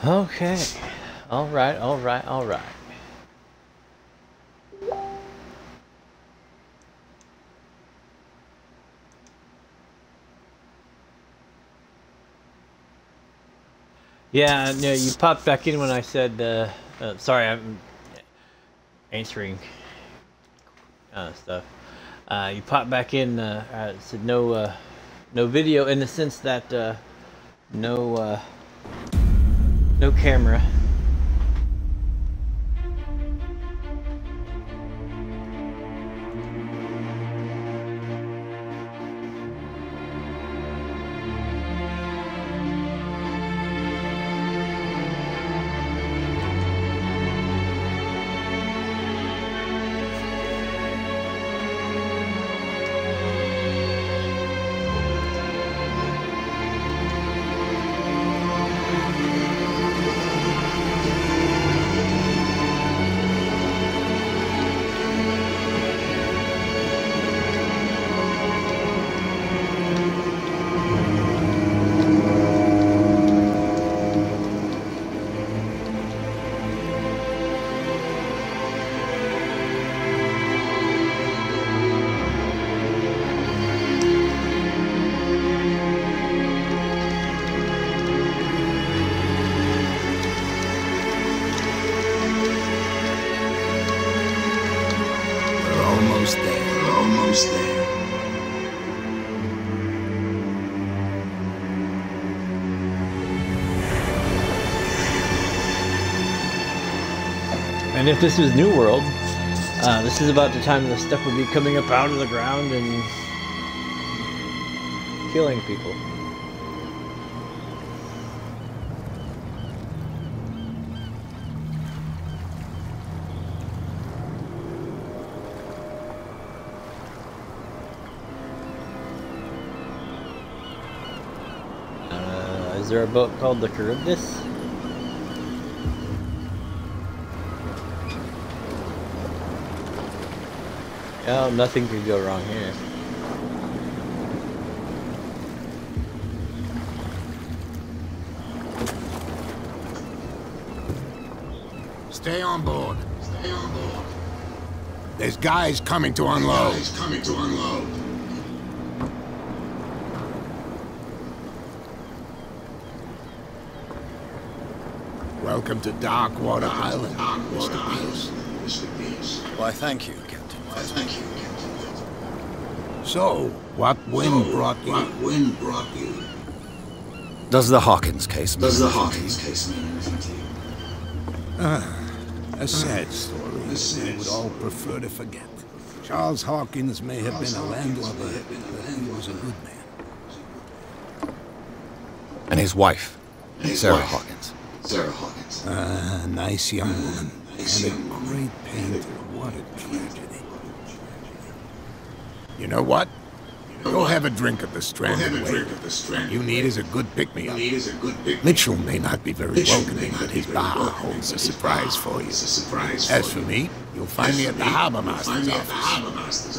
Okay. All right, all right, all right. Yeah, no, you popped back in when I said, sorry, I'm answering stuff. You popped back in, said no, no video in the sense that, no camera. And if this was New World, this is about the time the stuff would be coming up out of the ground and killing people. Is there a boat called the Charybdis? Oh, nothing could go wrong here. Stay on board. Stay on board. There's guys coming to unload. Welcome to Darkwater Island, Mr. Peace. Why, thank you, Captain. So, what wind brought you? Does the Hawkins case mean anything to you? A sad story. We would all prefer to forget. Charles Hawkins may have been a landlubber, but he was a good man. And his wife, Sarah Hawkins. Nice young woman. And a great painter. What a tragedy. You know what? Go have a drink at the Stranded Way. What you need is a good pick-me-up. Mitchell may not be very welcoming, but his bar holds a surprise for you. As for me, you'll find me at the Harbor Master's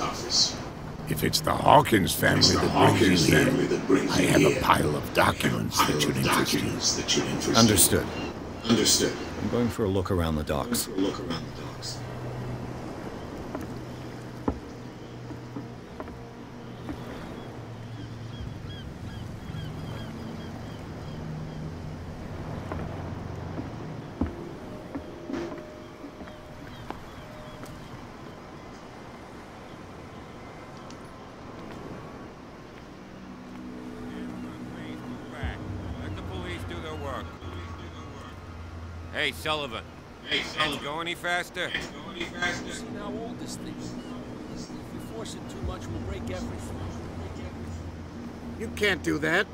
office. If it's the Hawkins family that brings you here, I have a pile of documents that should interest you. Understood. I'm going for a look around the docks. Hey, Sullivan. Can't go any faster? See how old this thing is. If we force it too much, we'll break everything. You can't do that.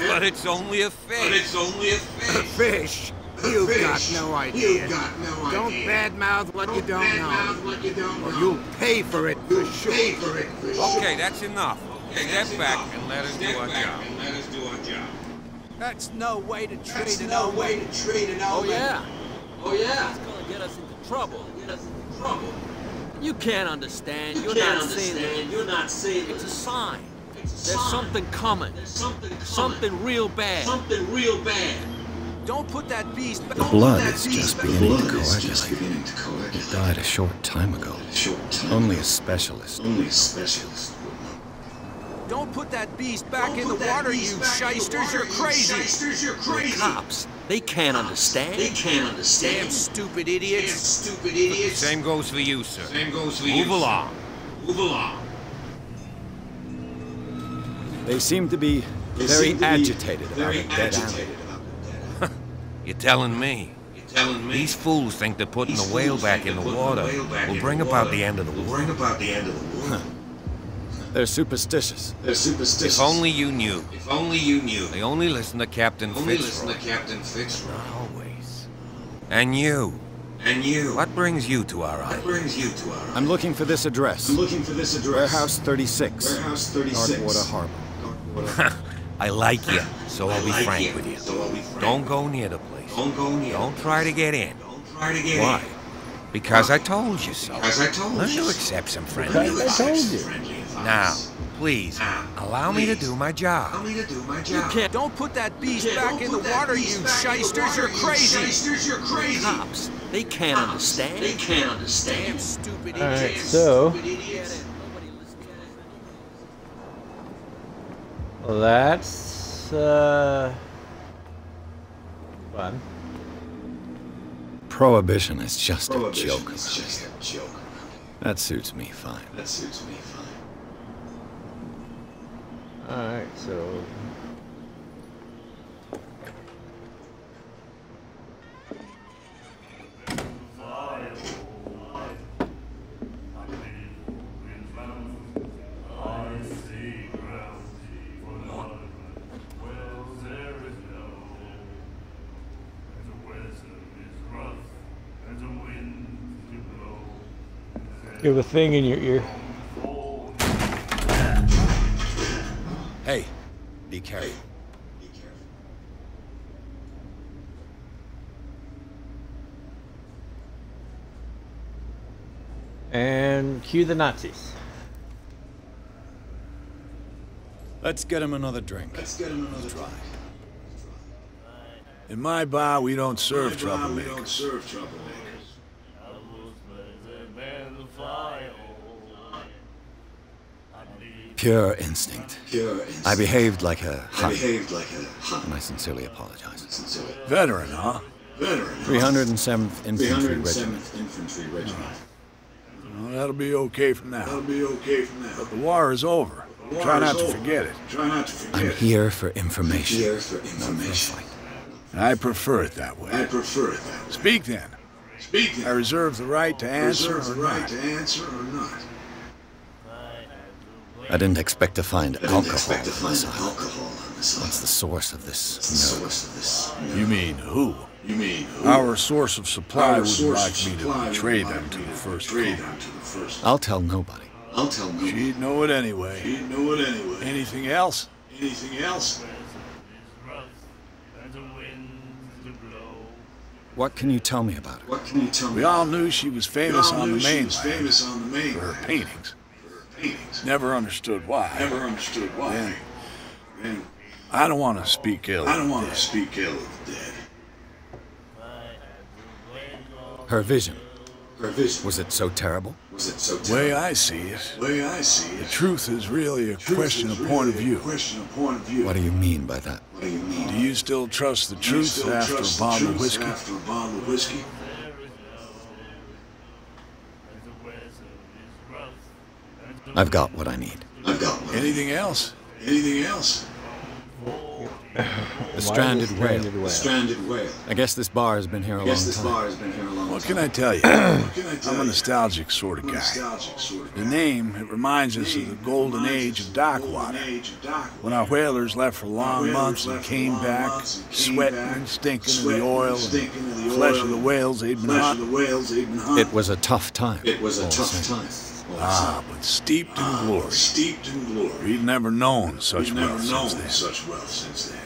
But it's only a fish. A fish? You've got no idea. Don't badmouth what you don't know. Or you'll pay for it for sure. Okay, that's enough. Step back and let us do our job. That's no way to treat That's an no old way man. to treat an Oh old man. yeah. Oh yeah. It's gonna get us into trouble. Get us into trouble. You can't understand. You You're can't not seeing it. understand. You're not seeing it. It's a sign. It's a There's sign. something coming. There's something coming. Something real bad. Something real bad. Don't put that beast back. The blood is just beginning to coagulate. coagulate. It died a short time ago. Only a specialist. Only a specialist. Don't put that beast back in the water, you shysters. You're crazy. You're crazy. Cops, they can't understand. They can't understand. Damn stupid Damn idiots. stupid idiots. Same goes for you, sir. Same goes for Move along. Move along. They seem to be very agitated about a dead animal. You're telling me. You're telling me. These fools think that putting the whale back in the water will bring about the end of the Will war. bring about the end of the war. They're superstitious. They're superstitious. If only you knew. If only you knew. They only listen to Captain Only Fitzroy. listen to Captain Fitzroy. Not always. And you. And you. What brings you to our What island? brings you to our I'm looking for this address. I'm looking for this address. Warehouse 36. Warehouse 36. Darkwater Harbor. I like you, so I'll be I like frank you, with you. so I'll be frank. Don't go near the place. Don't go near. Don't try to get in. Don't try to get Why? in. Because I told you so. As I told Learn you. to accept some friendly Because I advice. told you. Friendly advice. Now, please, Now, allow me to please. do my Allow job. me to do my You job. can't. Don't put that beast back Don't in the put that water, beast you back in the shysters. water, You're you crazy. shysters, you're crazy. Cops, they can't understand. They can't understand. Damn stupid All right, idiots. so Stupid idiots. that's fun. Prohibition is just a Prohibition joke. is just a joke. That suits me fine. That suits me fine. All right, so you have a thing in your ear. Hey, be careful. Be careful. And cue the Nazis. Let's get him another drink. Let's get him another try. In my bar, we don't serve We don't troublemakers. serve troublemakers. Pure instinct. Pure instinct. I behaved like a I Hun, behaved like a Hun. and I sincerely apologize. Sincerely. Veteran, huh? Veteran. 307th Infantry Regiment. 307th Infantry Regiment. Well, that'll be okay for now. That'll be okay for now. The war is over. war Try not is to over. forget it. Try not to forget I'm it. here for information. Here for not for a information. fight. I prefer it that I way. prefer it that way. Speak then. Speak I then. reserve the right to answer Reserve the or right not. to answer or not. I didn't expect to find I didn't alcohol expect to on find this island. alcohol on this What's island. the source of this What's the nerve? source of this? You mean who? You mean who? Our source of supply Our wouldn't source like of me supply to betray would them like to me the first betray crew. them to the first. I'll tell nobody. I'll tell you. She'd know it anyway. She'd know it anyway. Anything else? Anything else? What can you tell me about her? What can you tell me? We all knew she was We famous all on knew the she mainland was famous on the for her mainland paintings. for her paintings. Never understood why. Never understood why. Then- Then I don't want to speak ill. I don't of want the to dead. speak ill of the dead. Her vision, Her vision. was it so terrible? Was it so The way terrible? I see it, The way I see the it. truth is really a truth question is of point of really a view. question of point of view. What do you mean by that? What do you mean? Do you still trust the Do you truth still after trust a the bottle of truth whiskey? After a bottle of whiskey? I've got what I need. I've got one. Anything else? Anything else? The stranded whale. The stranded whale. I guess this bar has been here a I long guess this time. bar has been here a long What time. can I tell you? What can I tell I'm a you? nostalgic sort of I'm a guy. nostalgic sort of The guy. name, it reminds us of the golden age of Darkwater. When our whalers left for long months and came back, sweating and stinking of the oil and flesh of the whales they'd been Flesh of the hunting. whales they'd been hunting. It was a tough time. It was a all the tough same. time. Ah, but steeped in glory. Steeped in glory. We've never known such We've never wealth known since then. such wealth since then.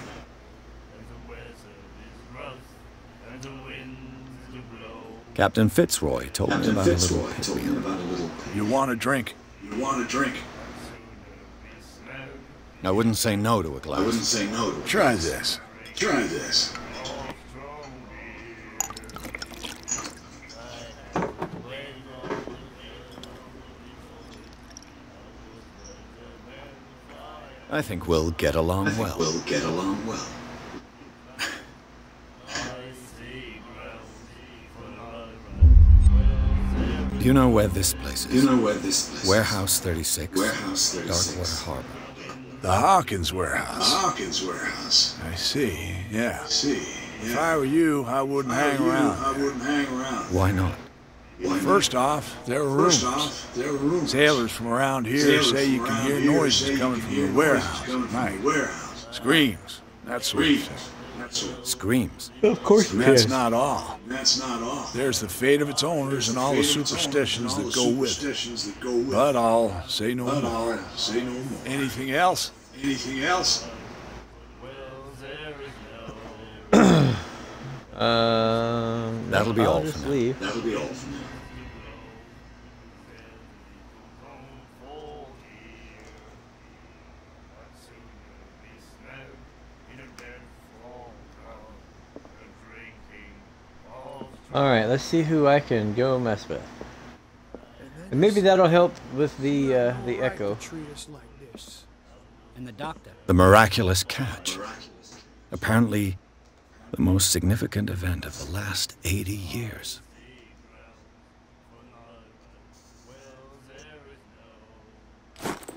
Captain Fitzroy told me about a little pick-me-up. You want a drink? You want a drink? I wouldn't say no to a glass. I wouldn't say no to it. Try this. Try this. I think we'll get along well. We'll get along well. Do you know where this place is? Do you know where this place is? Warehouse 36. Warehouse 36. Darkwater Harbor. The Hawkins warehouse. Hawkins warehouse. I see, yeah. See, If I were you, I wouldn't hang around. I wouldn't hang around. Why not? First off, there are rumors. there are rumors. Sailors from around here say you can hear noises coming from the warehouse at night. Screams, that sort of thing. Screams. Of course And that's not all. That's not all. There's the fate of its owners and all the superstitions that go with it. But I'll say no more. Anything else? Anything else? That'll be all just for now. leave. That'll be all for now. Alright, let's see who I can go mess with. And maybe that'll help with the echo. And the doctor. The miraculous catch. Apparently, the most significant event of the last 80 years.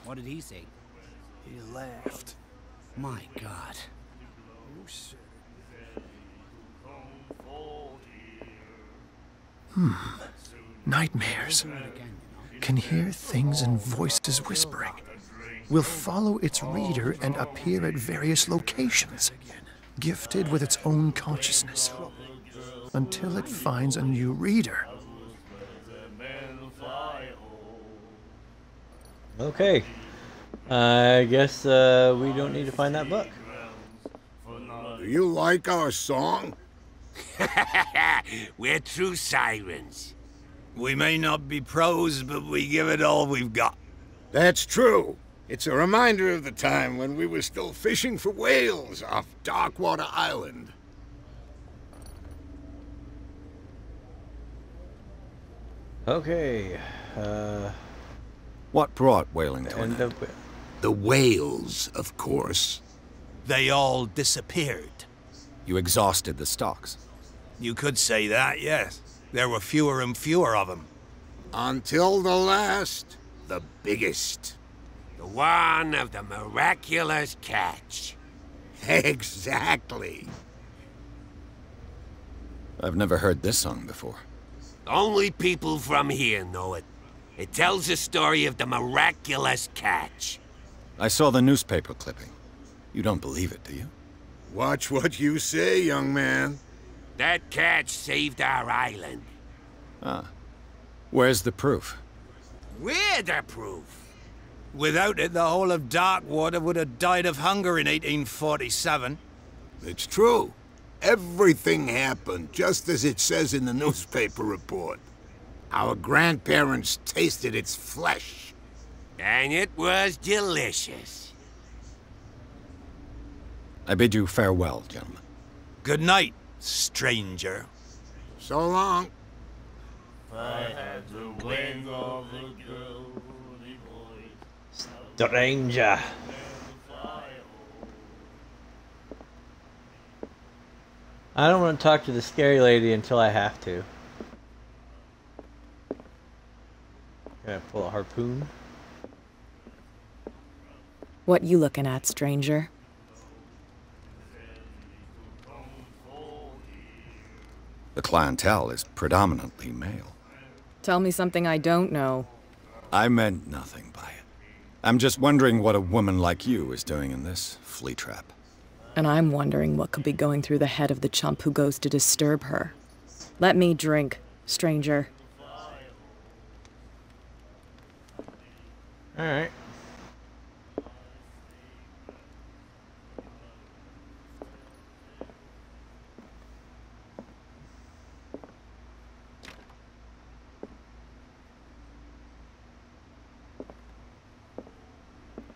What did he say? He laughed. My God. Nightmares. Can hear things and voices whispering. Will follow its reader and appear at various locations, gifted with its own consciousness, until it finds a new reader. Okay. I guess we don't need to find that book. Do you like our song? We're true sirens. We may not be pros, but we give it all we've got. That's true. It's a reminder of the time when we were still fishing for whales off Darkwater Island. Okay. What brought whaling to an End end? up with. The whales, of course. They all disappeared. You exhausted the stocks. You could say that, yes. There were fewer and fewer of them. Until the last, the biggest. The one of the miraculous catch. Exactly. I've never heard this song before. Only people from here know it. It tells the story of the miraculous catch. I saw the newspaper clipping. You don't believe it, do you? Watch what you say, young man. That catch saved our island. Ah. Where's the proof? We're the proof. Without it, the whole of Darkwater would have died of hunger in 1847. It's true. Everything happened just as it says in the newspaper report. Our grandparents tasted its flesh. And it was delicious. I bid you farewell, gentlemen. Good night, stranger. So long. Stranger. I don't want to talk to the scary lady until I have to. Gonna pull a harpoon. What you looking at, stranger? The clientele is predominantly male. Tell me something I don't know. I meant nothing by it. I'm just wondering what a woman like you is doing in this flea trap. And I'm wondering what could be going through the head of the chump who goes to disturb her. Let me drink, stranger. Alright.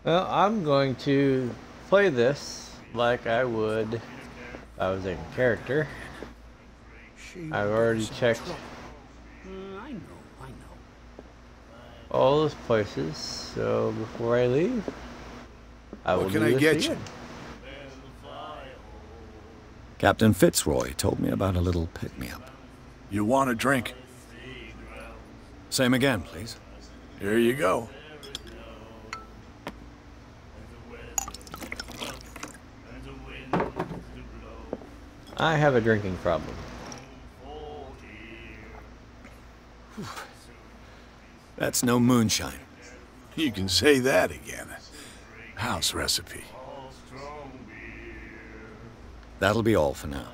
Well, I'm going to play this like I would if I was in character. I've already checked I know. all those places, so before I leave, I will What do can I this get again. Captain Fitzroy told me about a little pick-me-up. You want a drink? Same again, please. Here you go. I have a drinking problem. That's no moonshine. You can say that again. House recipe. That'll be all for now.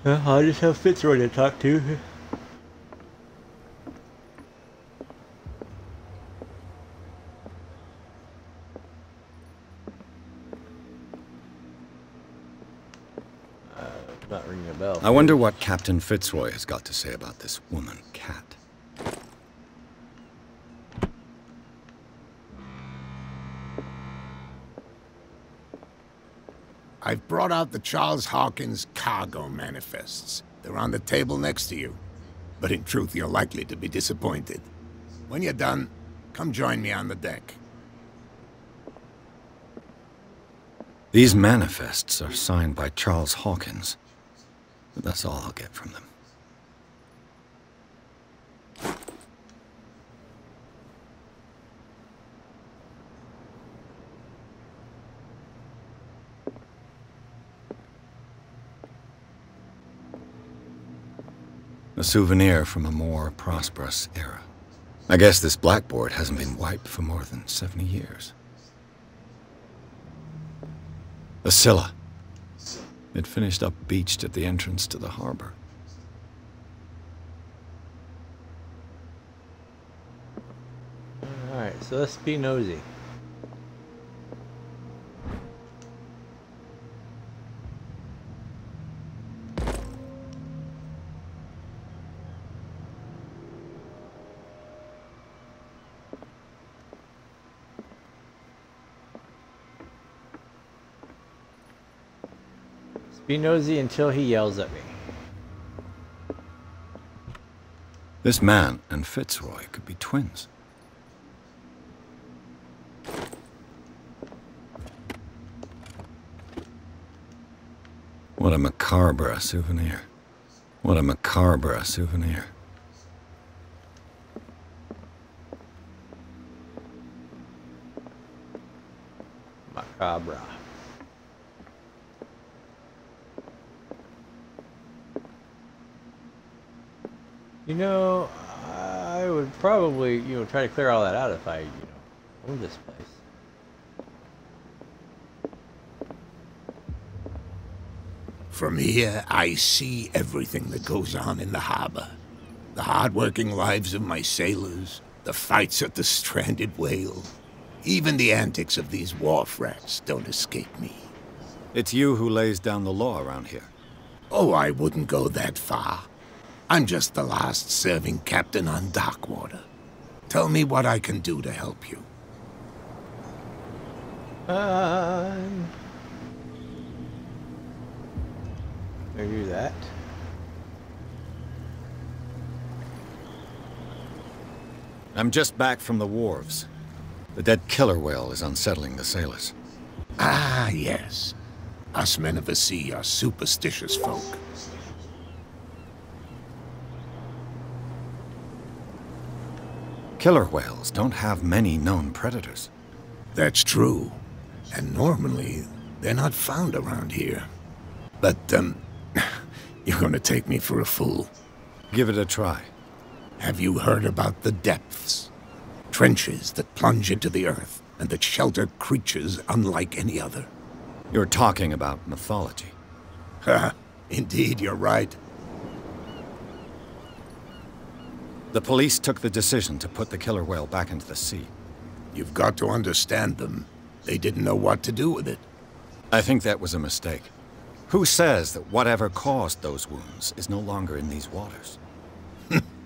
I just have Fitzroy to talk to. Not ringing a bell. I wonder what Captain Fitzroy has got to say about this woman, Cat. I've brought out the Charles Hawkins cargo manifests. They're on the table next to you. But in truth, you're likely to be disappointed. When you're done, come join me on the deck. These manifests are signed by Charles Hawkins. But that's all I'll get from them. A souvenir from a more prosperous era. I guess this blackboard hasn't been wiped for more than 70 years. The Scylla. It finished up beached at the entrance to the harbor. Alright, so let's be nosy. Be nosy until he yells at me. This man and Fitzroy could be twins. What a macabre souvenir. What a macabre souvenir. Macabre. You know, I would probably, try to clear all that out if I, owned this place. From here, I see everything that goes on in the harbor. The hard-working lives of my sailors, the fights at the stranded whale. Even the antics of these wharf rats don't escape me. It's you who lays down the law around here. Oh, I wouldn't go that far. I'm just the last serving captain on Darkwater. Tell me what I can do to help you. I do that. I'm just back from the wharves. The dead killer whale is unsettling the sailors. Ah, yes. Us men of the sea are superstitious folk. Killer whales don't have many known predators. That's true. And normally, they're not found around here. But, you're gonna take me for a fool. Give it a try. Have you heard about the depths? Trenches that plunge into the earth and that shelter creatures unlike any other. You're talking about mythology. Ha! Indeed, you're right. The police took the decision to put the killer whale back into the sea. You've got to understand them. They didn't know what to do with it. I think that was a mistake. Who says that whatever caused those wounds is no longer in these waters?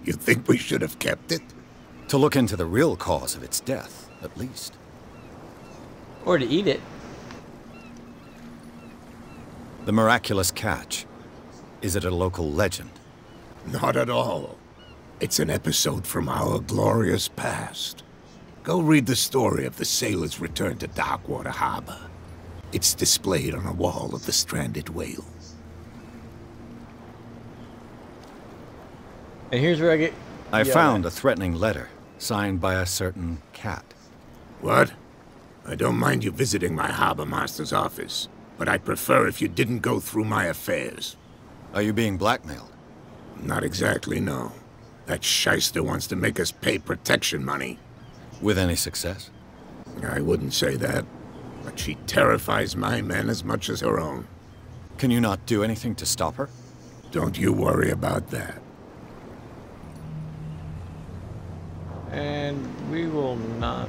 You think we should have kept it? To look into the real cause of its death, at least. Or to eat it. The miraculous catch. Is it a local legend? Not at all. It's an episode from our glorious past. Go read the story of the sailor's return to Darkwater Harbor. It's displayed on a wall of the stranded whale. And here's where I get... I found a threatening letter, signed by a certain cat. What? I don't mind you visiting my harbor master's office, but I'd prefer if you didn't go through my affairs. Are you being blackmailed? Not exactly, no. That shyster wants to make us pay protection money. With any success? I wouldn't say that, but she terrifies my men as much as her own. Can you not do anything to stop her? Don't you worry about that. And we will not...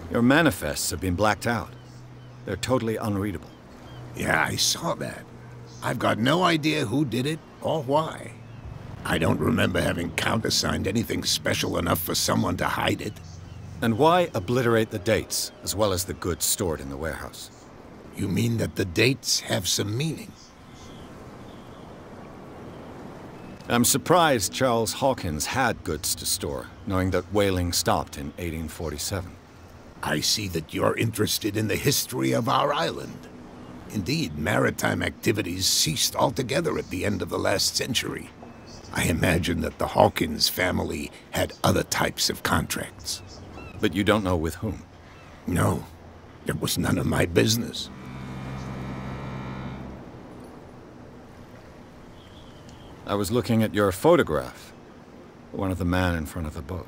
Your manifests have been blacked out. They're totally unreadable. Yeah, I saw that. I've got no idea who did it or why. I don't remember having countersigned anything special enough for someone to hide it. And why obliterate the dates, as well as the goods stored in the warehouse? You mean that the dates have some meaning? I'm surprised Charles Hawkins had goods to store, knowing that whaling stopped in 1847. I see that you're interested in the history of our island. Indeed, maritime activities ceased altogether at the end of the last century. I imagine that the Hawkins family had other types of contracts. But you don't know with whom? No, it was none of my business. I was looking at your photograph. One of the man in front of the boat.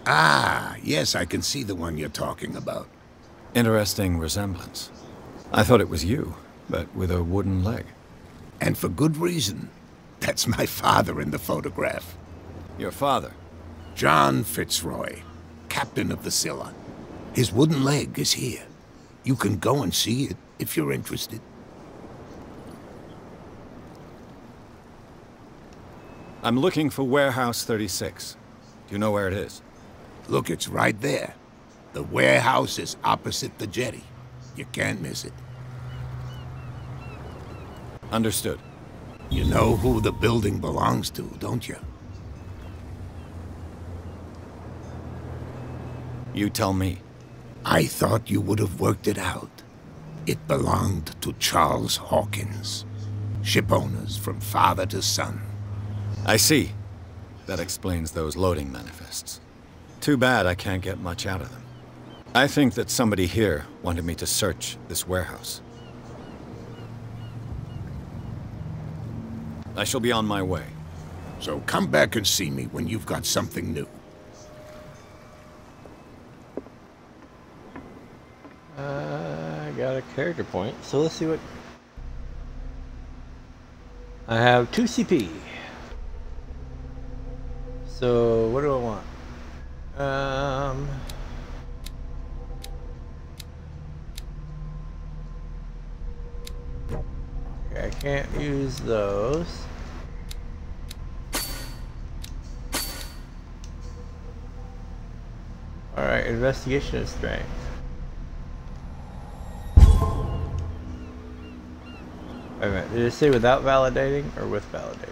Ah, yes, I can see the one you're talking about. Interesting resemblance. I thought it was you, but with a wooden leg. And for good reason. That's my father in the photograph. Your father? John Fitzroy, captain of the Scylla. His wooden leg is here. You can go and see it if you're interested. I'm looking for Warehouse 36. Do you know where it is? Look, it's right there. The warehouse is opposite the jetty. You can't miss it. Understood. You know who the building belongs to, don't you? You tell me. I thought you would have worked it out. It belonged to Charles Hawkins. Ship owners from father to son. I see. That explains those loading manifests. Too bad I can't get much out of them. I think that somebody here wanted me to search this warehouse. I shall be on my way. So come back and see me when you've got something new. I got a character point, so let's see what... I have 2 CP. So, what do I want? Okay, I can't use those. Alright, investigation and strength. Wait a minute, did it say without validating or with validating?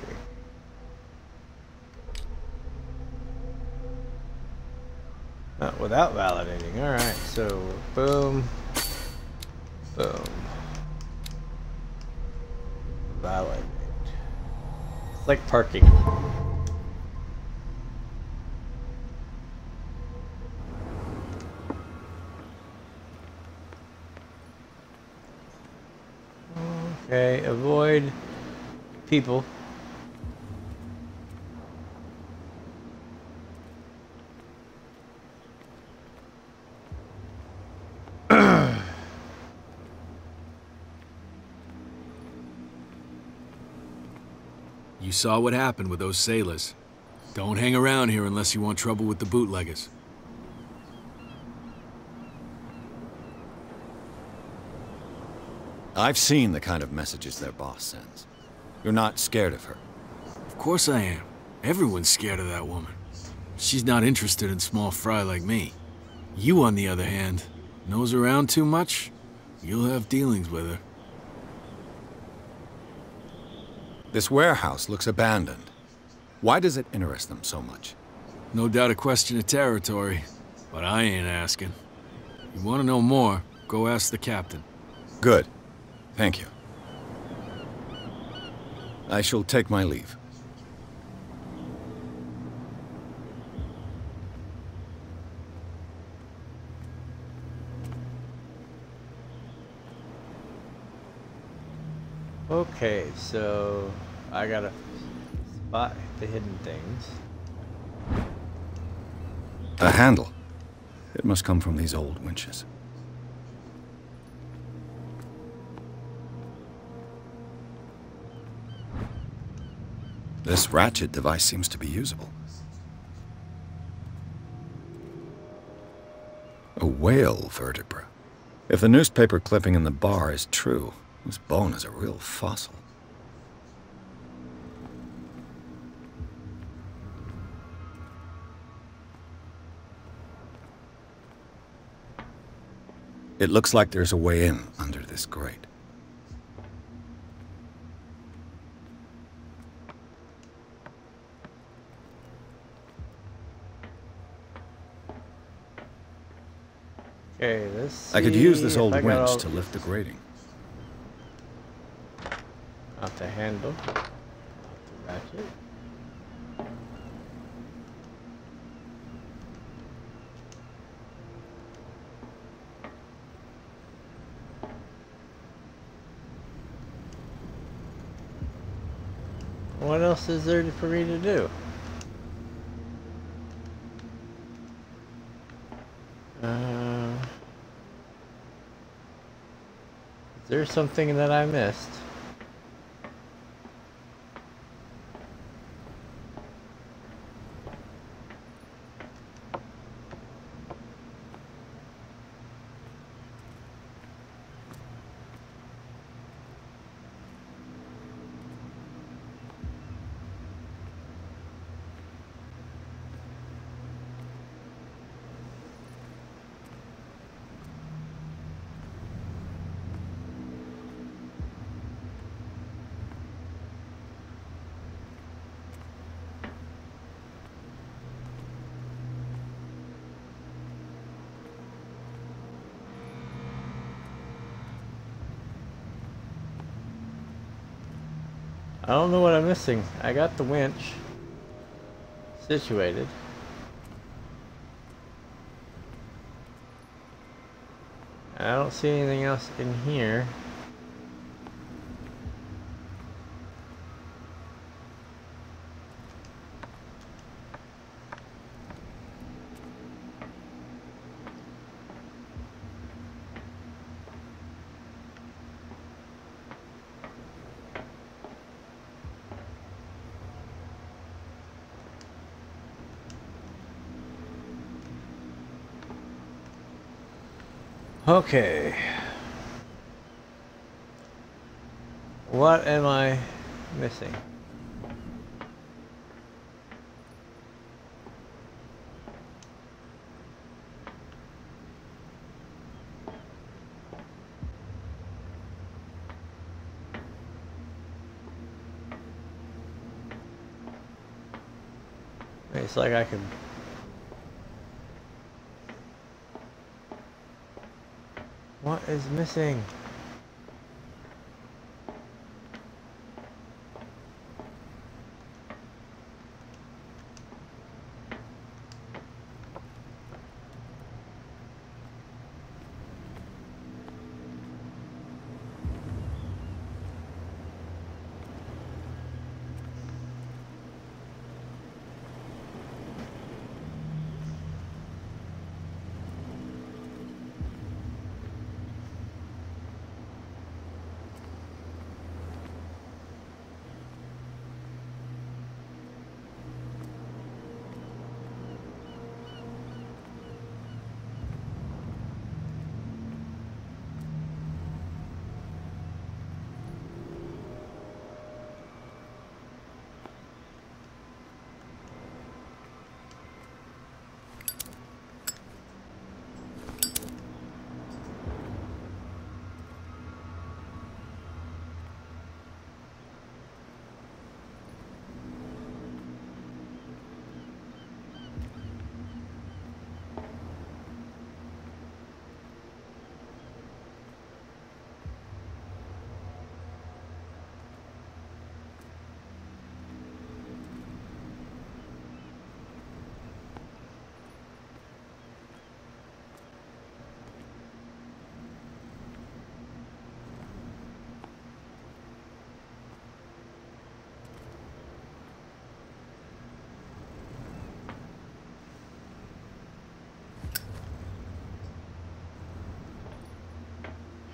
Without validating. Alright, so boom. Boom. Validate. It's like parking. Okay, avoid people. You saw what happened with those sailors. Don't hang around here unless you want trouble with the bootleggers. I've seen the kind of messages their boss sends. You're not scared of her. Of course I am. Everyone's scared of that woman. She's not interested in small fry like me. You, on the other hand, nose around too much, you'll have dealings with her. This warehouse looks abandoned. Why does it interest them so much? No doubt a question of territory, but I ain't asking. You want to know more, go ask the captain. Good. Thank you. I shall take my leave. Okay, so I gotta spot the hidden things. A handle. It must come from these old winches. This ratchet device seems to be usable. A whale vertebra. If the newspaper clipping in the bar is true, this bone is a real fossil. It looks like there's a way in under this grate. Okay, let's see. I could use this if old I got winch all- to lift the grating. Not the handle. Not the ratchet. What else is there for me to do? Is there something that I missed? I don't know what I'm missing. I got the winch situated. I don't see anything else in here. Okay. What am I missing? It's like I can... What is missing?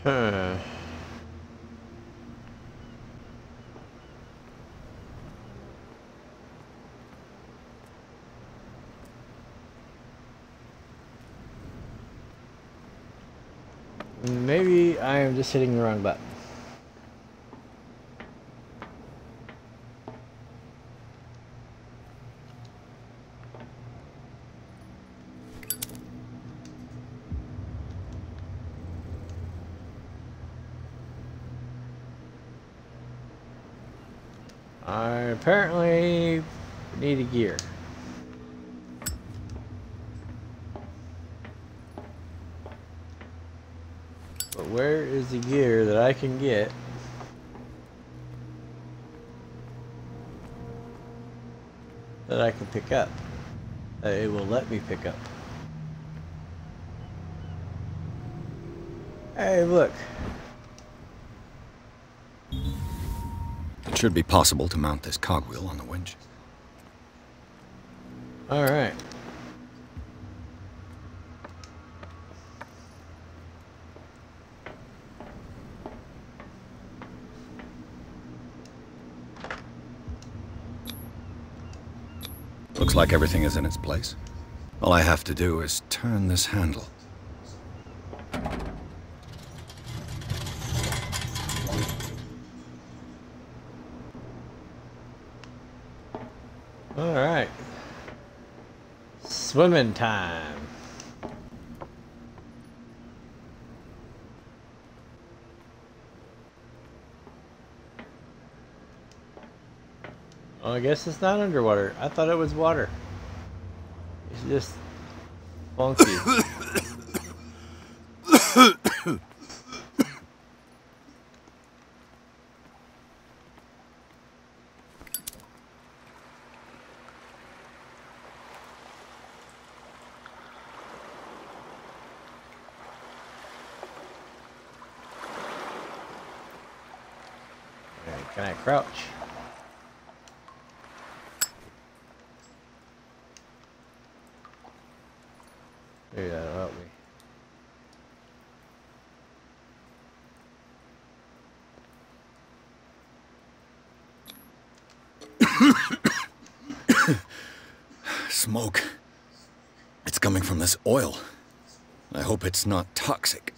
Huh. Maybe I am just hitting the wrong button. I apparently need a gear. But where is the gear that I can get that I can pick up? That it will let me pick up. Hey, look. It should be possible to mount this cogwheel on the winch. All right. Looks like everything is in its place. All I have to do is turn this handle. All right. Swimming time. Oh, I guess it's not underwater. I thought it was water. It's just funky. Can I crouch? Maybe that'll help me. Smoke. It's coming from this oil. I hope it's not toxic.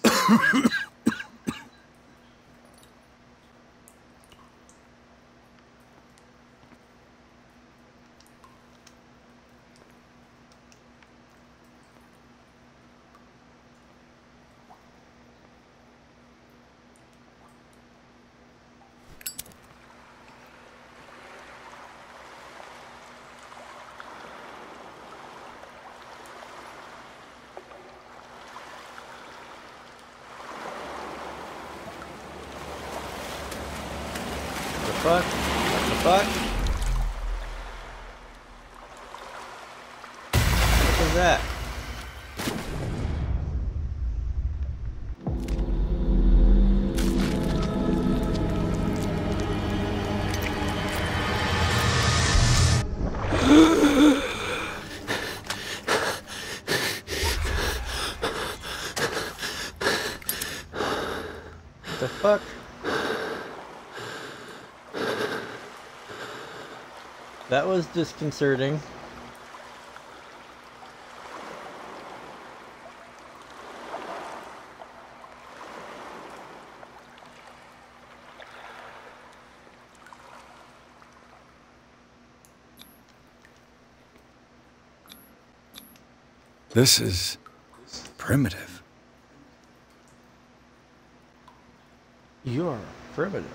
What the fuck? What was that? What the fuck? That was disconcerting. This is primitive. You're primitive.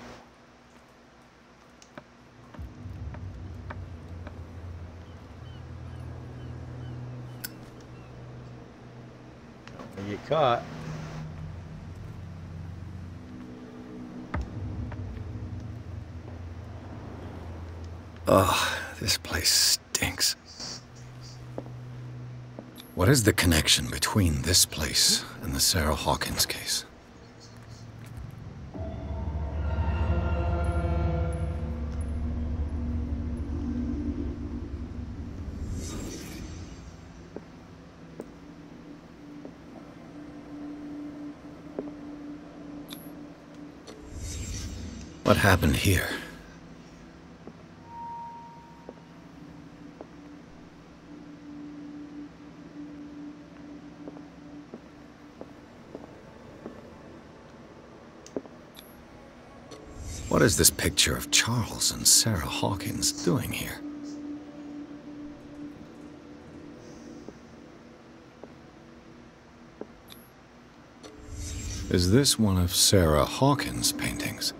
Don't get caught. Ugh, this place stinks. What is the connection between this place and the Sarah Hawkins case? What happened here? What is this picture of Charles and Sarah Hawkins doing here? Is this one of Sarah Hawkins' paintings?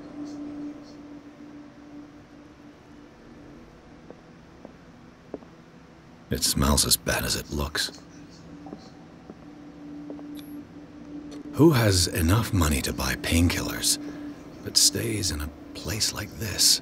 It smells as bad as it looks. Who has enough money to buy painkillers, but stays in a place like this?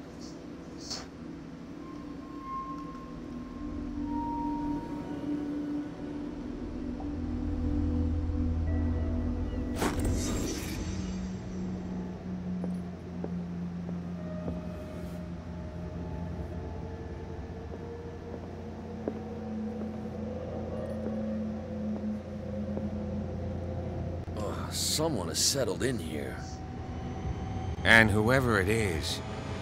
Someone has settled in here. And whoever it is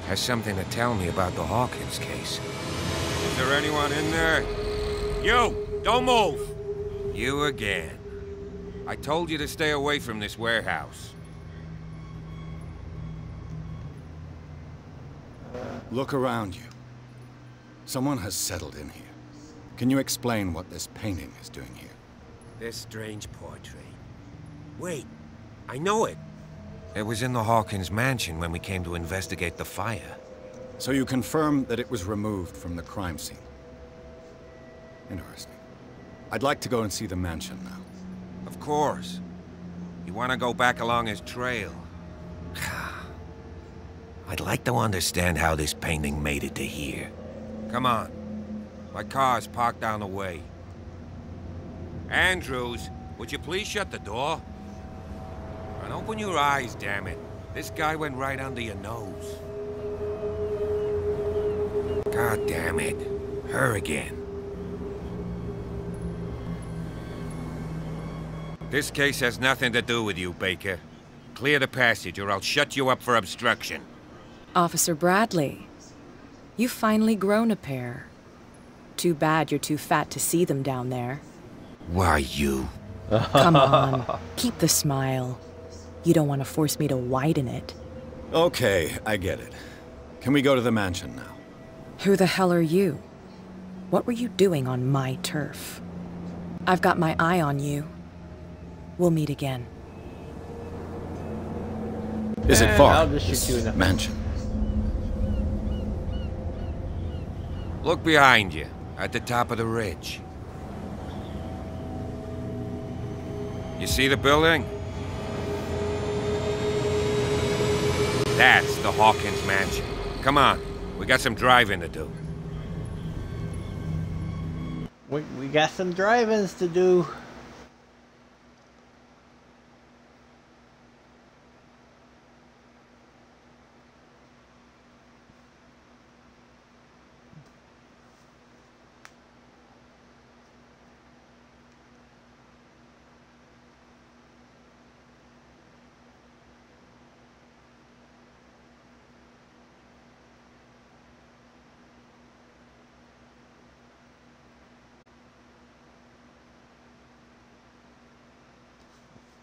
has something to tell me about the Hawkins case. Is there anyone in there? You! Don't move! You again. I told you to stay away from this warehouse. Look around you. Someone has settled in here. Can you explain what this painting is doing here? This strange portrait. Wait, I know it. It was in the Hawkins mansion when we came to investigate the fire. So you confirm that it was removed from the crime scene? Interesting. I'd like to go and see the mansion now. Of course. You want to go back along his trail? I'd like to understand how this painting made it to here. Come on. My car's parked down the way. Andrews, would you please shut the door? And open your eyes, damn it. This guy went right under your nose. God damn it. Her again. This case has nothing to do with you, Baker. Clear the passage or I'll shut you up for obstruction. Officer Bradley, you've finally grown a pair. Too bad you're too fat to see them down there. Why, you? Come on, keep the smile. You don't want to force me to widen it. Okay, I get it. Can we go to the mansion now? Who the hell are you? What were you doing on my turf? I've got my eye on you. We'll meet again. Is it far? I'll just shoot you in the mansion. Look behind you, at the top of the ridge. You see the building? That's the Hawkins mansion. Come on, we got some driving to do. We got some drive-ins to do.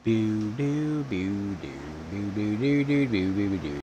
Do do do do do do do do do do do.